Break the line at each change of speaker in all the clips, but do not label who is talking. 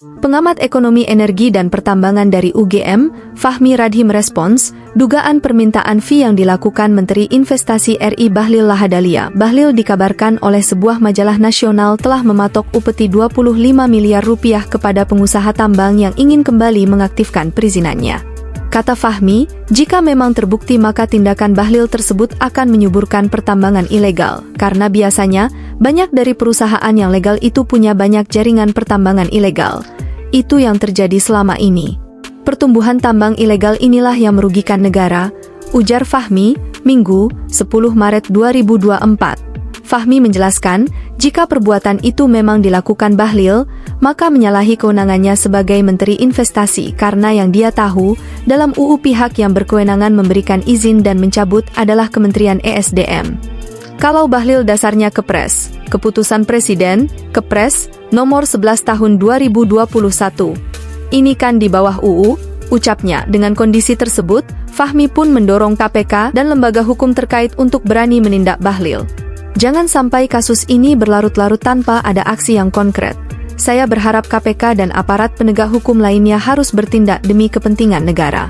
Pengamat ekonomi energi dan pertambangan dari UGM, Fahmi Radhi merespons, dugaan permintaan fee yang dilakukan Menteri Investasi RI Bahlil Lahadalia. Bahlil dikabarkan oleh sebuah majalah nasional telah mematok upeti 25 miliar rupiah kepada pengusaha tambang yang ingin kembali mengaktifkan perizinannya. Kata Fahmi, jika memang terbukti maka tindakan Bahlil tersebut akan menyuburkan pertambangan ilegal, karena biasanya banyak dari perusahaan yang legal itu punya banyak jaringan pertambangan ilegal. Itu yang terjadi selama ini. Pertumbuhan tambang ilegal inilah yang merugikan negara, ujar Fahmi, Minggu, 10 Maret 2024. Fahmi menjelaskan, jika perbuatan itu memang dilakukan Bahlil, maka menyalahi kewenangannya sebagai Menteri Investasi karena yang dia tahu, dalam UU pihak yang berkewenangan memberikan izin dan mencabut adalah Kementerian ESDM. Kalau Bahlil dasarnya Kepres, Keputusan Presiden, Kepres, nomor 11 tahun 2021. Ini kan di bawah UU, ucapnya. Dengan kondisi tersebut, Fahmi pun mendorong KPK dan lembaga hukum terkait untuk berani menindak Bahlil. Jangan sampai kasus ini berlarut-larut tanpa ada aksi yang konkret. Saya berharap KPK dan aparat penegak hukum lainnya harus bertindak demi kepentingan negara.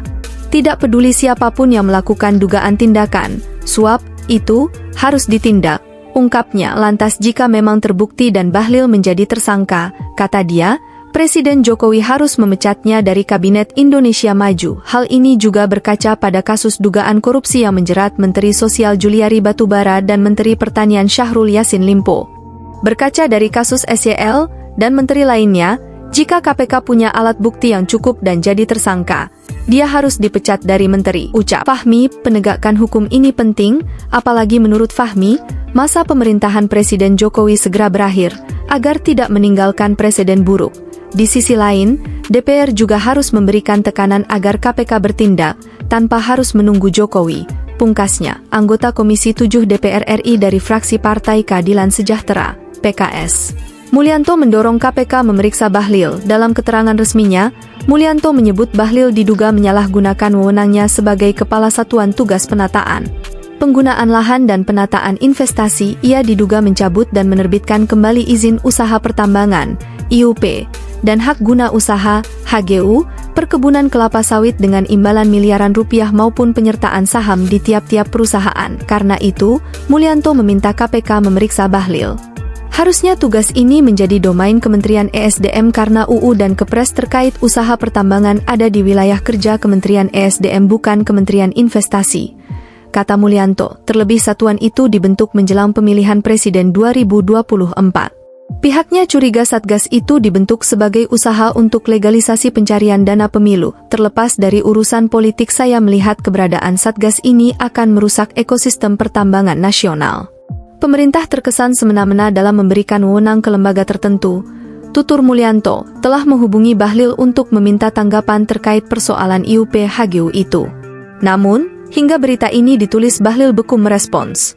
Tidak peduli siapapun yang melakukan dugaan tindakan, suap, itu harus ditindak, ungkapnya. Lantas jika memang terbukti dan Bahlil menjadi tersangka, kata dia, Presiden Jokowi harus memecatnya dari Kabinet Indonesia Maju. Hal ini juga berkaca pada kasus dugaan korupsi yang menjerat Menteri Sosial Juliari Batubara dan Menteri Pertanian Syahrul Yassin Limpo. Berkaca dari kasus SYL dan menteri lainnya, jika KPK punya alat bukti yang cukup dan jadi tersangka, dia harus dipecat dari menteri, ucap Fahmi. Penegakan hukum ini penting, apalagi menurut Fahmi, masa pemerintahan Presiden Jokowi segera berakhir, agar tidak meninggalkan presiden buruk. Di sisi lain, DPR juga harus memberikan tekanan agar KPK bertindak, tanpa harus menunggu Jokowi, pungkasnya. Anggota Komisi 7 DPR RI dari fraksi Partai Keadilan Sejahtera, PKS, Mulyanto mendorong KPK memeriksa Bahlil. Dalam keterangan resminya, Mulyanto menyebut Bahlil diduga menyalahgunakan wewenangnya sebagai Kepala Satuan Tugas Penataan Penggunaan Lahan dan Penataan Investasi. Ia diduga mencabut dan menerbitkan kembali izin usaha pertambangan, IUP, dan hak guna usaha, HGU, perkebunan kelapa sawit dengan imbalan miliaran rupiah maupun penyertaan saham di tiap-tiap perusahaan. Karena itu, Mulyanto meminta KPK memeriksa Bahlil. Harusnya tugas ini menjadi domain Kementerian ESDM karena UU dan Kepres terkait usaha pertambangan ada di wilayah kerja Kementerian ESDM bukan Kementerian Investasi, kata Mulyanto. Terlebih satuan itu dibentuk menjelang pemilihan presiden 2024. Pihaknya curiga Satgas itu dibentuk sebagai usaha untuk legalisasi pencarian dana pemilu. Terlepas dari urusan politik, saya melihat keberadaan Satgas ini akan merusak ekosistem pertambangan nasional. Pemerintah terkesan semena-mena dalam memberikan wewenang ke lembaga tertentu, tutur Mulyanto. Telah menghubungi Bahlil untuk meminta tanggapan terkait persoalan IUP HGU itu. Namun, hingga berita ini ditulis Bahlil beku merespons.